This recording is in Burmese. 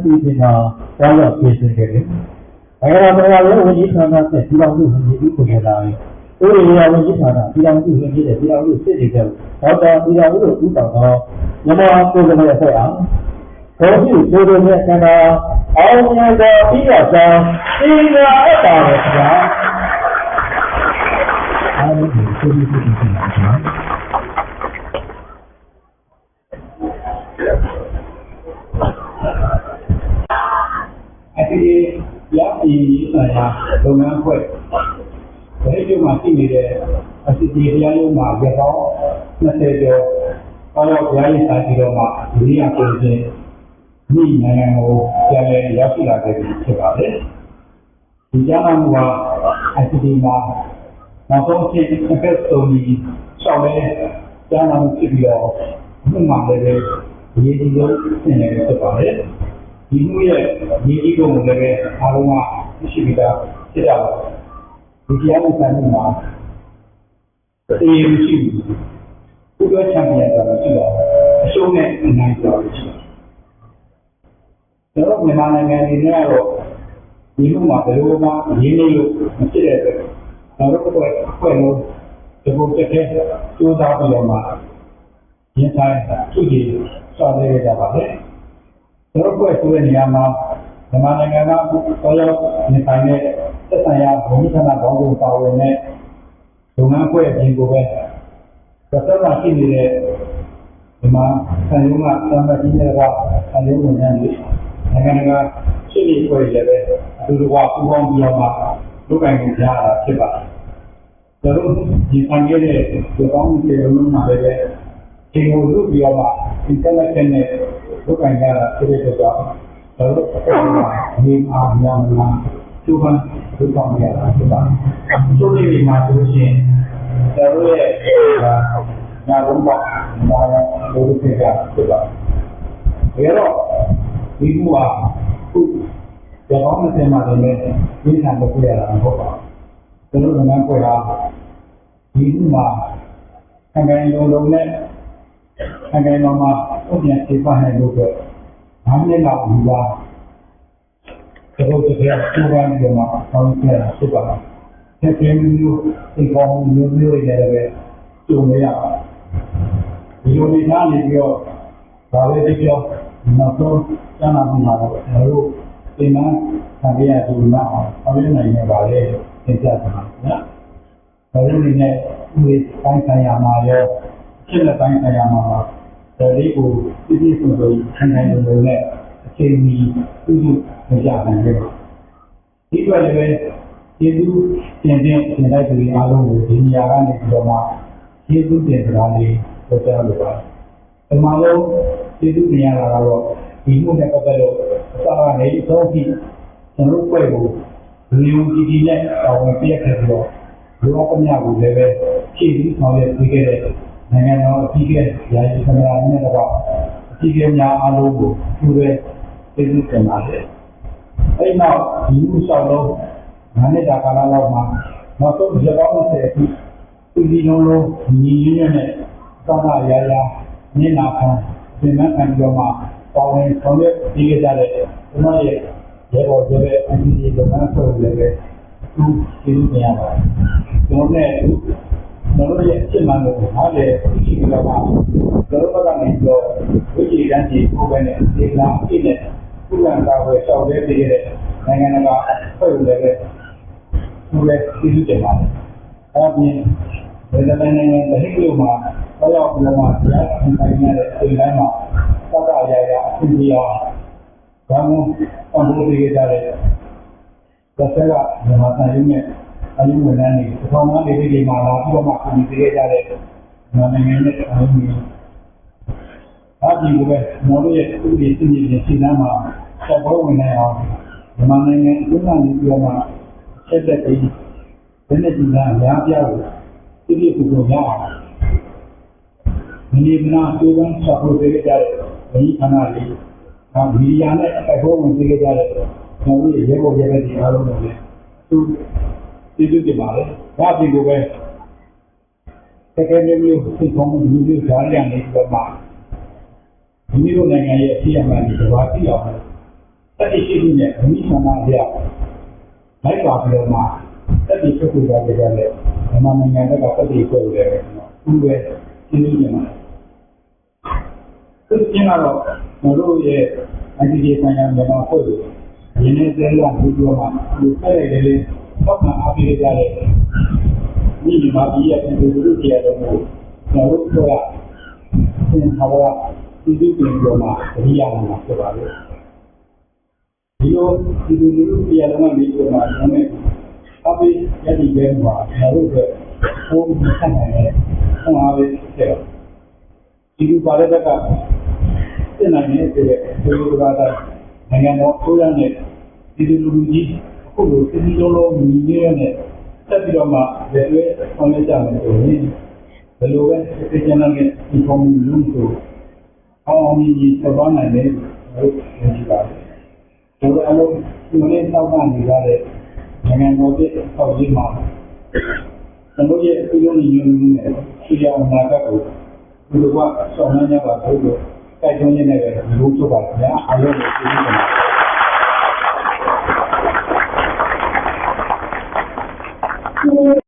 စီစဉ်တာတောင်းရပြင်ဆင်ခဲ့တယ်။နိုင်ငံတော်ရဲ့ဝန်ကြီးဌာနနဲ့ပြည်ထောင်စုဝန်ကြီးဦးကိုယ်တိုင်ဦးရေရဝန်ကြီးဌာနပြည်ထောင်စုဝန်ကြီးတဲ့ပြည်ထောင်စုစစ်တွေကိုဒေါက်တာပြည်ထောင်စုဦးဆောင်သောမြန်မာကိုယ်စားလှယ်အဖွဲ့အားဒေါ်စုကိုယ်တော်ရဲ့ဆန္ဒအောင်မြင်သောပြီးရကြောင်းသိရအပ်ပါတယ်ခင်ဗျာ။အားလုံးကိုကျေးဇူးတင်ပါတယ်ခင်ဗျာ။အဲဒီရည်ဆိုင်ရာလုပ်ငန်းဖွဲ့ဒီလိုမှရှိနေတဲ့အစီအစဉ်တရားရုံးမှာရပေါင်း20ကျော်ပေါင်းရောက်ရည်ဆိုင်ပြီးတော့မှဒီနေ့အပြင်ချင်းဒီနိုင်ငံကိုပြန်လည်ရောက်ရှိလာခဲ့ပြီဖြစ်ပါတယ်။ဒီကြားမှာအစီအစဉ်မှာနောက်ဆုံးအချိန်တစ်ပတ်စုံပြီးရှောက်လဲကြားမှာဖြစ်ပြီးတော့ဒီမှာလည်းဒီဒီလိုပြင်နေဖြစ်ပါတယ်။ဒီမှုရဲ့ဒီဒီကိုလည်းအားလုံးကရှိပြီးသားဖြစ်ကြပါဒီတရားနဲ့ဆိုင်မှာအေးမရှိဘူးဘုရားချမ်းမြေတာရှိတော့အရှုံးနဲ့အနိုင်တော်ရှိတယ်တော့မြန်မာနိုင်ငံနေနဲ့တော့ဒီမှုမှာဘယ်လိုမှရင်းနေလို့မဖြစ်တဲ့အတွက်တော့ဖွဲ့လို့ဒီဘုရားတက်ကျိုးစားပြီးတော့မှရင်ဆိုင်သူ့ကြီးစောင့်နေကြပါလေတို့ဖွဲ့ဆိုတဲ့နေရာမှာမြန်မာနိုင်ငံကပေါ်ရောက်နေထိုင်တဲ့သက်ဆိုင်ရာဘုံဌာနပေါင်းစုံပါဝင်တဲ့လုပ်ငန်းဖွဲ့အပြင်ကိုပဲသက်သာရှိနေတဲ့ဒီမှာဆံရုံးကသံမကြီးတွေကဆံရုံးဝန်ထမ်းတွေနိုင်ငံကရှိနေဖွဲ့လည်းပဲအတူတူကပူးပေါင်းပြီးတော့မှလုပ်ကိုင်နေကြတာဖြစ်ပါတယ်တို့ဒီဆံရဲတဲ့ဒီကောင်းတဲ့လုပ်ငန်းမှာလည်းဒီကိုလုပ်ပြီးတော့မှဒီကနေ့နဲ့လုပ်ကိုင်ကြတာဖြစ်တဲ့အတွက်တော့တို့ဒီအားများများကျိုးပန်းလုပ်ဆောင်ရတာဖြစ်ပါတယ်။ကျိုးလေးတွေမှာဆိုရှင်တို့ရဲ့ညာဘုံပေါ့ဒါလည်းလုပ်ဖြစ်ကြဖြစ်ပါတယ်။ဒါတော့ဒီကူကခုကြောင်းနဲ့မှာလည်းဒီဆန်လုပ်ရတာမဟုတ်ပါဘူး။တို့လည်းဖွဲ့တာဒီကူမှာအငယ်လုံးနဲ့အငယ်လုံးမှာဥပ္ပယခြေပနိုင်လို့ပဲ5မိနစ်လောက်ယူပါတို့တကယ်ကျိုးပန်းပြီးမှဆောင်းပြတာဖြစ်ပါလား။ဒီကိမျိုးဒီကောင်းမျိုးတွေလည်းပဲကျုံရပါဒီလိုနေသားနေပြီးတော့ဒါပဲတပြောနောက်ဆုံးကျမ်းစာမှာတော့တို့သင်္ကန်းခံရတဲ့လူနာအောင်အရင်းနိုင်နေပါလေသင်ကြားတာနော်။ဒါလိုနဲ့ဒီတိုင်းဆိုင်ရာမှာရောဖြစ်တဲ့တိုင်းဆိုင်ရာမှာဒါလေးကိုပြည့်စုံစုံခံနိုင်လို့နဲ့အချိန်ကြီးပြုစုမကြနိုင်ဘူး။ဒီအတွက်လည်းကျေးဇူးတင်လိုက်သူတွေအားလုံးကိုဒီနေရာကနေပြီးတော့မှကျေးဇူးတင်စကားလေးပြောပြလိုပါတယ်။ဒီမှာလို့ကျေးဇူးတင်ရတာကတော့ဒီမှုနဲ့ပတ်သက်လို့အစားကနေအဆုံးထိကျွန်တော်ဖွဲ့ကိုလူယုံကြည်ကြည်နဲ့တော်ဝင်ပြည့်ခဲ့ပြီးတော့လူအပညာကိုလည်းပဲဖြည့်ပြီးဆောင်ရွက်ပေးခဲ့တဲ့နိုင်ငံတော်အကြီးအကဲရာဇသမရာနဲ့တော့အကြီးအကဲများအားလုံးကိုသူတွေကျေးဇူးတင်ပါတယ်။အဲ့နောက်ဒီဥစ္စာလုံး9နှစ်တာကာလလောက်မှာနောက်ဆုံးရပေါင်း30အထိဒီလုံးညီရင်းနဲ့သာသာရရမျက်နာခံပြင်မှန်းခံပြီးတော့မှပေါဝင်ဆောင်ရွက်ပေးကြတဲ့ကျွန်တော်ရဲ့ရေပေါ်ကျတဲ့အန်ဒီလုပ်ငန်းဖွဲ့လည်းပဲသူကျေးဇူးတင်ရပါတယ်။ကျွန်တော်နဲ့တို့ရဲ့အစ်မတို့ဟာလည်းဒီလိုပါတို့ဘက်ကနေတော့ဝိจิတန်းကြီးပုံပဲနဲ့ဒီလားအစ်နဲ့ကုလန်ကာဝယ်ဆောက်တဲ့ပြည်တဲ့နိုင်ငံတကာဖွဲ့လည်းပဲသူလည်းကျေးဇူးတင်ပါတယ်။အဲဒါပြင်ဒီနိုင်ငံရဲ့ဒီလိုမှာဘာလို့ဒီမှာတရားစီရင်နေတဲ့ဒီတိုင်းမှာသတ်ရရအဖြစ်ကြီးအောင်ဘာမှအမှုတွေကြတဲ့သက်ဆက်ကမြန်မာတိုင်းရဲ့အယုံဝန်ထမ်းတွေထောင်သားတွေမှာလာပြီးတော့မှပြည်ပေးကြတဲ့နိုင်ငံရဲ့အမှုတွေအားဒီလိုပဲကျွန်တော်ရဲ့ဥပဒေစနစ်ရဲ့ရှင်းလမ်းမှာဆက်ပေါ်ဝင်နေအောင်မြန်မာနိုင်ငံဥပဒေနဲ့ပြောမှာဆက်လက်ပြီးဒီနေ့ဒီကအများပြားကိုပြည့်ပြည့်စုံစုံရအောင်ဒီနေ့ကကျိုးပန်းဆောက်လုပ်ပေးကြတဲ့ဒီဌာနလေးမီဒီယာနဲ့အပေါ်ဝင်ပေးကြတဲ့ကျွန်တော်ရဲ့ရေပေါ်ရဲ့ဒီအားလုံးတွေလည်းသူကျေးဇူးတင်ပါတယ်။ဒါပြင်ကိုပဲတကယ်မျိုးသိကောင်းမှုမျိုးဓာတ်ရံနေပြီးတော့မှဒီလိုနိုင်ငံရဲ့အဖြစ်အမှန်တွေဘာသိအောင် တက်ရှိရှိနဲ့အမိဆန္ဒပြလိုက်ပါပြီးတော့မှတက်ပြီးထုတ်ပြကြတယ်မြန်မာနိုင်ငံကတက်ပြီးပြောတယ်ဦးပဲရှင်းနေမှာသူကျင်းတော့တို့ရဲ့အကြည့်ဆိုင်ရာမြန်မာဖွဲ့ရင်းနေတဲ့လာပြီးတော့မှဒီဖက်ရိုက်တယ်တော့မှအပြေးကြတယ်ဒီမှာဒီရဲ့ဒီလိုကြည့်ရတော့တို့ပြောသင်္ခါရဒီလိုပြင်ပေါ်မှာအရိယာမှာဖြစ်ပါလို့ဒီလိုတရားတော်မှာဒီလိုမှာနည်းအပိယတိပဲမှာတို့ကဘုံဆန္ဒနဲ့ဆောင်းအားဖြင့်ဒီလိုပါတဲ့ကတင်နိုင်နေတဲ့ဒီလိုကနိုင်ငံတော်ကိုရနဲ့ဒီလိုလူကြီးအခုလိုစီလုံးလုံးမြည်ရတဲ့တက်ပြီးတော့မှလည်းဆောင်ရွက်ကြမယ်ဆိုရင်ဘယ်လိုပဲသိချင်တဲ့ဒီပုံမျိုးကိုအောင်မြင်ဆက်သွားနိုင်တယ်လို့ပြောကြပါတယ်။ဒါအလုံးဒီနေ့တောက်ကနေရတဲ့နိုင်ငံတော်ရဲ့အောက်ကြီးမှာကျွန်တော်ရဲ့အပြုံးရင်းနေနဲ့ဒီအောင်နာကကိုဒီလိုကဆောင်းနေကြပါလို့တိုက်တွန်းရင်းနဲ့ပဲလို့ဆိုပါဗျာအားလုံးကိုကျေးဇူးတင်ပါတယ်